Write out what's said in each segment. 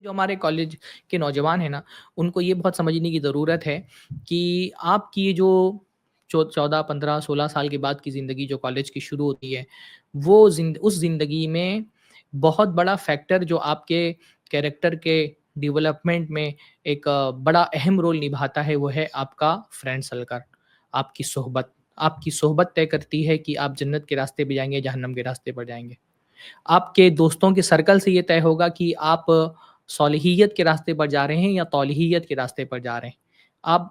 جو ہمارے کالج کے نوجوان ہیں نا، ان کو یہ بہت سمجھنے کی ضرورت ہے کہ آپ کی یہ جو 14 15 16 سال کے بعد کی زندگی جو کالج کی شروع ہوتی ہے، وہ اس زندگی میں بہت بڑا فیکٹر جو آپ کے کیریکٹر کے ڈیولپمنٹ میں ایک بڑا اہم رول نبھاتا ہے، وہ ہے آپ کا فرینڈ سرکل، آپ کی صحبت۔ آپ کی صحبت طے کرتی ہے کہ آپ جنت کے راستے پہ جائیں گے، جہنم کے راستے پر جائیں گے۔ آپ کے دوستوں کے سرکل سے یہ طے ہوگا کہ آپ صالحیت کے راستے پر جا رہے ہیں یا طالحیت کے راستے پر جا رہے ہیں۔ آپ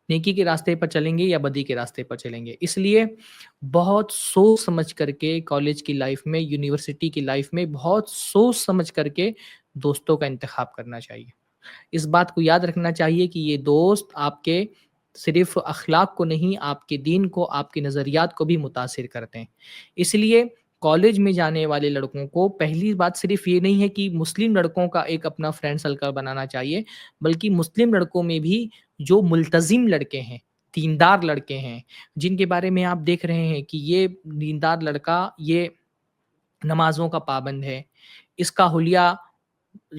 نیکی کے راستے پر چلیں گے یا بدی کے راستے پر چلیں گے۔ اس لیے بہت سوچ سمجھ کر کے کالج کی لائف میں، یونیورسٹی کی لائف میں بہت سوچ سمجھ کر کے دوستوں کا انتخاب کرنا چاہیے۔ اس بات کو یاد رکھنا چاہیے کہ یہ دوست آپ کے صرف اخلاق کو نہیں، آپ کے دین کو، آپ کے نظریات کو بھی متاثر کرتے ہیں۔ اس لیے کالج میں جانے والے لڑکوں کو پہلی بات صرف یہ نہیں ہے کہ مسلم لڑکوں کا ایک اپنا فرینڈ سرکل بنانا چاہیے، بلکہ مسلم لڑکوں میں بھی جو ملتزم لڑکے ہیں، دیندار لڑکے ہیں، جن کے بارے میں آپ دیکھ رہے ہیں کہ یہ دیندار لڑکا، یہ نمازوں کا پابند ہے، اس کا حلیہ،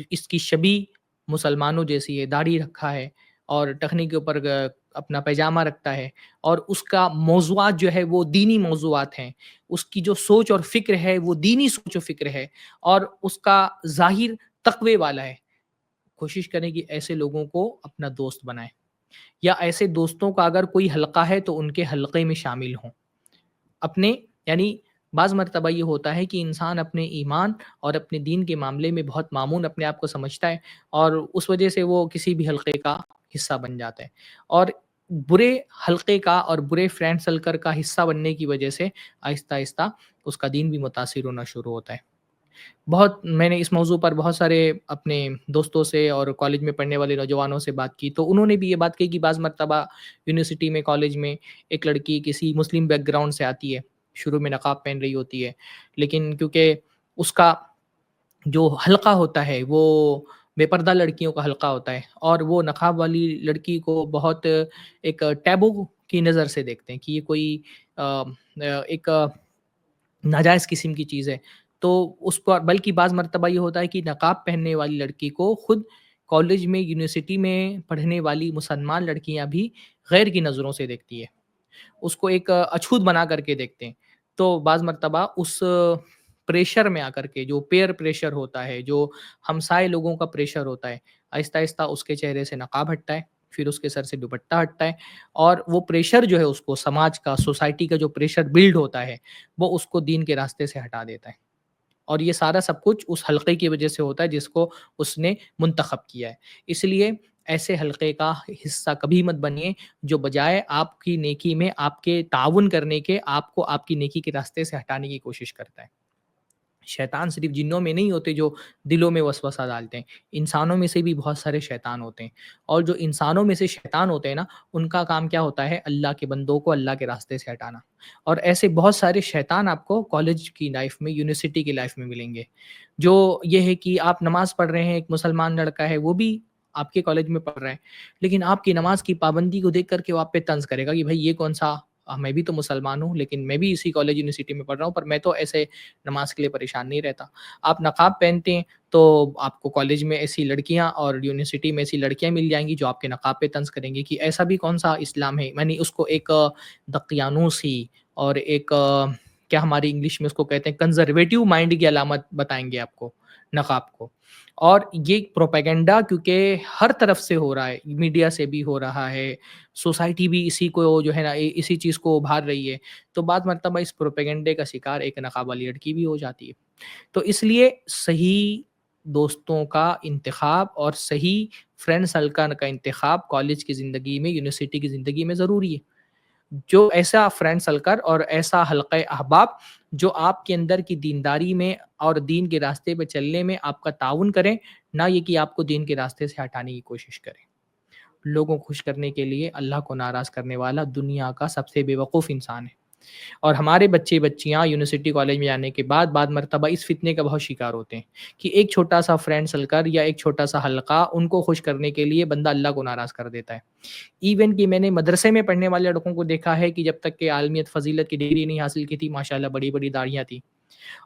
اس کی شبیہ مسلمانوں جیسی ہے، داڑھی رکھا ہے اور ٹخنے کے اوپر اپنا پیجامہ رکھتا ہے، اور اس کا موضوعات جو ہے وہ دینی موضوعات ہیں، اس کی جو سوچ اور فکر ہے وہ دینی سوچ و فکر ہے، اور اس کا ظاہر تقوی والا ہے۔ کوشش کریں کہ ایسے لوگوں کو اپنا دوست بنائیں، یا ایسے دوستوں کا اگر کوئی حلقہ ہے تو ان کے حلقے میں شامل ہوں۔ اپنے یعنی بعض مرتبہ یہ ہوتا ہے کہ انسان اپنے ایمان اور اپنے دین کے معاملے میں بہت مامون اپنے آپ کو سمجھتا ہے، اور اس وجہ سے وہ کسی بھی حلقے کا حصہ بن جاتا ہے، اور برے حلقے کا اور برے فرینڈ سرکل کا حصہ بننے کی وجہ سے آہستہ آہستہ اس کا دین بھی متاثر ہونا شروع ہوتا ہے۔ میں نے اس موضوع پر بہت سارے اپنے دوستوں سے اور کالج میں پڑھنے والے نوجوانوں سے بات کی، تو انہوں نے بھی یہ بات کہی کہ بعض مرتبہ یونیورسٹی میں، کالج میں ایک لڑکی کسی مسلم بیک گراؤنڈ سے آتی ہے، شروع میں نقاب پہن رہی ہوتی ہے، لیکن کیونکہ اس کا جو حلقہ ہوتا ہے وہ بے پردہ لڑکیوں کا حلقہ ہوتا ہے، اور وہ نقاب والی لڑکی کو بہت ایک ٹیبو کی نظر سے دیکھتے ہیں کہ یہ کوئی ایک ناجائز قسم کی چیز ہے۔ تو اس کو، بلکہ بعض مرتبہ یہ ہوتا ہے کہ نقاب پہننے والی لڑکی کو خود کالج میں، یونیورسٹی میں پڑھنے والی مسلمان لڑکیاں بھی غیر کی نظروں سے دیکھتی ہے، اس کو ایک اچھوت بنا کر کے دیکھتے ہیں۔ تو بعض مرتبہ اس پریشر میں آ کر کے، جو پیئر پریشر ہوتا ہے، جو ہمسائے لوگوں کا پریشر ہوتا ہے، آہستہ آہستہ اس کے چہرے سے نقاب ہٹتا ہے، پھر اس کے سر سے دوپٹہ ہٹتا ہے، اور وہ پریشر جو ہے، اس کو سماج کا، سوسائٹی کا جو پریشر بلڈ ہوتا ہے، وہ اس کو دین کے راستے سے ہٹا دیتا ہے۔ اور یہ سارا سب کچھ اس حلقے کی وجہ سے ہوتا ہے جس کو اس نے منتخب کیا ہے۔ اس لیے ایسے حلقے کا حصہ کبھی مت بنیے جو بجائے آپ کی نیکی میں آپ کے تعاون کرنے کے، آپ کو آپ کی نیکی کے راستے سے ہٹانے کی کوشش کرتا ہے۔ شیطان صرف جنوں میں نہیں ہوتے جو دلوں میں وسوسہ ڈالتے ہیں، انسانوں میں سے بھی بہت سارے شیطان ہوتے ہیں، اور جو انسانوں میں سے شیطان ہوتے ہیں نا، ان کا کام کیا ہوتا ہے؟ اللہ کے بندوں کو اللہ کے راستے سے ہٹانا۔ اور ایسے بہت سارے شیطان آپ کو کالج کی لائف میں، یونیورسٹی کی لائف میں ملیں گے، جو یہ ہے کہ آپ نماز پڑھ رہے ہیں، ایک مسلمان لڑکا ہے، وہ بھی آپ کے کالج میں پڑھ رہا ہے، لیکن آپ کی نماز کی پابندی کو دیکھ کر کے وہ آپ پہ طنز کرے گا کہ بھائی یہ کون سا، میں بھی تو مسلمان ہوں، لیکن میں بھی اسی کالج یونیورسٹی میں پڑھ رہا ہوں، پر میں تو ایسے نماز کے لیے پریشان نہیں رہتا۔ آپ نقاب پہنتے ہیں تو آپ کو کالج میں ایسی لڑکیاں اور یونیورسٹی میں ایسی لڑکیاں مل جائیں گی جو آپ کے نقاب پہ طنز کریں گی کہ ایسا بھی کون سا اسلام ہے، یعنی اس کو ایک دقیانوس ہی، اور ایک کیا ہماری انگلش میں اس کو کہتے ہیں کنزرویٹو مائنڈ کی علامت بتائیں گے آپ کو نقاب کو۔ اور یہ پروپیگنڈا کیونکہ ہر طرف سے ہو رہا ہے، میڈیا سے بھی ہو رہا ہے، سوسائٹی بھی اسی کو جو ہے نا، اسی چیز کو ابھار رہی ہے، تو بعض مرتبہ اس پروپیگنڈے کا شکار ایک نقاب والی لڑکی بھی ہو جاتی ہے۔ تو اس لیے صحیح دوستوں کا انتخاب اور صحیح فرینڈ سرکل کا انتخاب کالج کی زندگی میں، یونیورسٹی کی زندگی میں ضروری ہے۔ جو ایسا فرینڈ سرکل اور ایسا حلقہ احباب جو آپ کے اندر کی دینداری میں اور دین کے راستے پہ چلنے میں آپ کا تعاون کریں، نہ یہ کہ آپ کو دین کے راستے سے ہٹانے کی کوشش کریں۔ لوگوں کو خوش کرنے کے لیے اللہ کو ناراض کرنے والا دنیا کا سب سے بے وقوف انسان ہے۔ اور ہمارے بچے بچیاں یونیورسٹی کالج میں جانے کے بعد بعد مرتبہ اس فتنے کا بہت شکار ہوتے ہیں کہ ایک چھوٹا سا فرینڈ سرکل یا ایک چھوٹا سا حلقہ ان کو خوش کرنے کے لیے بندہ اللہ کو ناراض کر دیتا ہے۔ ایون کہ میں نے مدرسے میں پڑھنے والے لڑکوں کو دیکھا ہے کہ جب تک کہ عالمیت فضیلت کی ڈگری نہیں حاصل کی تھی، ماشاءاللہ بڑی بڑی داڑھیاں تھیں،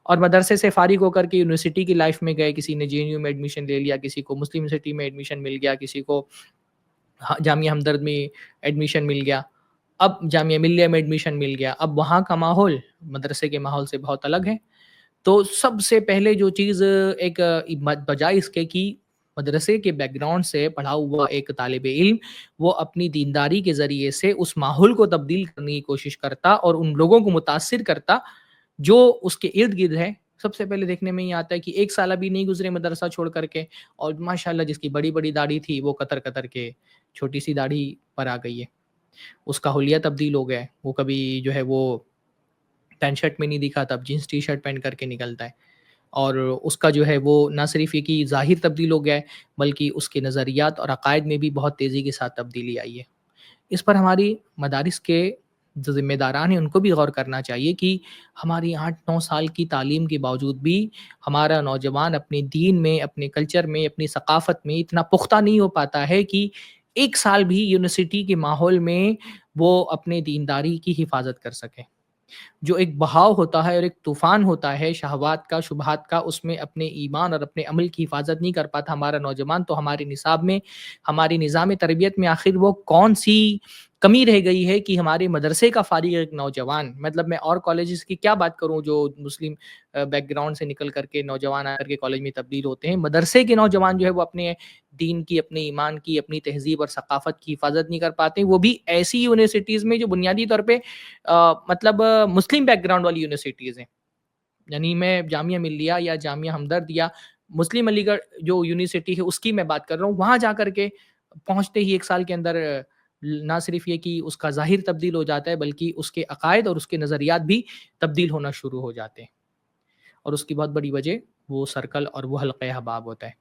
اور مدرسے سے فارغ ہو کر کے یونیورسٹی کی لائف میں گئے، کسی نے جے این یو میں ایڈمیشن لے لیا، کسی کو مسلم یونیورسٹی میں ایڈمیشن مل گیا، کسی کو جامعہ ہمدرد میں ایڈمیشن مل گیا، اب جامعہ ملیہ میں ایڈمیشن مل گیا، اب وہاں کا ماحول مدرسے کے ماحول سے بہت الگ ہے۔ تو سب سے پہلے جو چیز ایک بجائے اس کے کہ مدرسے کے بیک گراؤنڈ سے پڑھا ہوا ایک طالب علم وہ اپنی دینداری کے ذریعے سے اس ماحول کو تبدیل کرنے کی کوشش کرتا اور ان لوگوں کو متاثر کرتا جو اس کے ارد گرد ہے۔ سب سے پہلے دیکھنے میں یہ آتا ہے کہ ایک سالہ بھی نہیں گزرے مدرسہ چھوڑ کر کے اور ماشاءاللہ جس کی بڑی بڑی داڑھی تھی وہ قطر قطر کے چھوٹی سی داڑھی پر آ گئی ہے، اس کا حلیہ تبدیل ہو گیا ہے، وہ کبھی جو ہے وہ پینٹ شرٹ میں نہیں دکھا تھا، اب جینس ٹی شرٹ پہن کر کے نکلتا ہے، اور اس کا جو ہے وہ نہ صرف یہ کہ ظاہر تبدیل ہو گیا ہے بلکہ اس کے نظریات اور عقائد میں بھی بہت تیزی کے ساتھ تبدیلی آئی ہے۔ اس پر ہماری مدارس کے جو ذمہ داران ہیں ان کو بھی غور کرنا چاہیے کہ ہماری 8-9 سال کی تعلیم کے باوجود بھی ہمارا نوجوان اپنے دین میں، اپنے کلچر میں، اپنی ثقافت میں اتنا پختہ نہیں ہو پاتا ہے کہ ایک سال بھی یونیورسٹی کے ماحول میں وہ اپنے دینداری کی حفاظت کر سکے۔ جو ایک بہاؤ ہوتا ہے اور ایک طوفان ہوتا ہے شہوات کا، شبہات کا، اس میں اپنے ایمان اور اپنے عمل کی حفاظت نہیں کر پاتا ہمارا نوجوان، تو ہمارے نصاب میں، ہماری نظام تربیت میں آخر وہ کون سی کمی رہ گئی ہے کہ ہمارے مدرسے کا فارغ ایک نوجوان، مطلب میں اور کالجز کی کیا بات کروں جو مسلم بیک گراؤنڈ سے نکل کر کے نوجوان آ کر کے کالج میں تبدیل ہوتے ہیں، مدرسے کے نوجوان جو ہے وہ اپنے دین کی، اپنے ایمان کی، اپنی تہذیب اور ثقافت کی حفاظت نہیں کر پاتے، وہ بھی ایسی یونیورسٹیز میں جو بنیادی طور پہ مطلب مسلم بیک گراؤنڈ والی یونیورسٹیز ہیں۔ یعنی میں جامعہ ملیہ یا جامعہ ہمدرد یا مسلم علی گڑھ جو یونیورسٹی ہے اس کی میں بات کر رہا ہوں، وہاں جا کر کے پہنچتے ہی ایک سال کے اندر نہ صرف یہ کہ اس کا ظاہر تبدیل ہو جاتا ہے بلکہ اس کے عقائد اور اس کے نظریات بھی تبدیل ہونا شروع ہو جاتے ہیں، اور اس کی بہت بڑی وجہ وہ سرکل اور وہ حلقہ احباب ہوتا ہے۔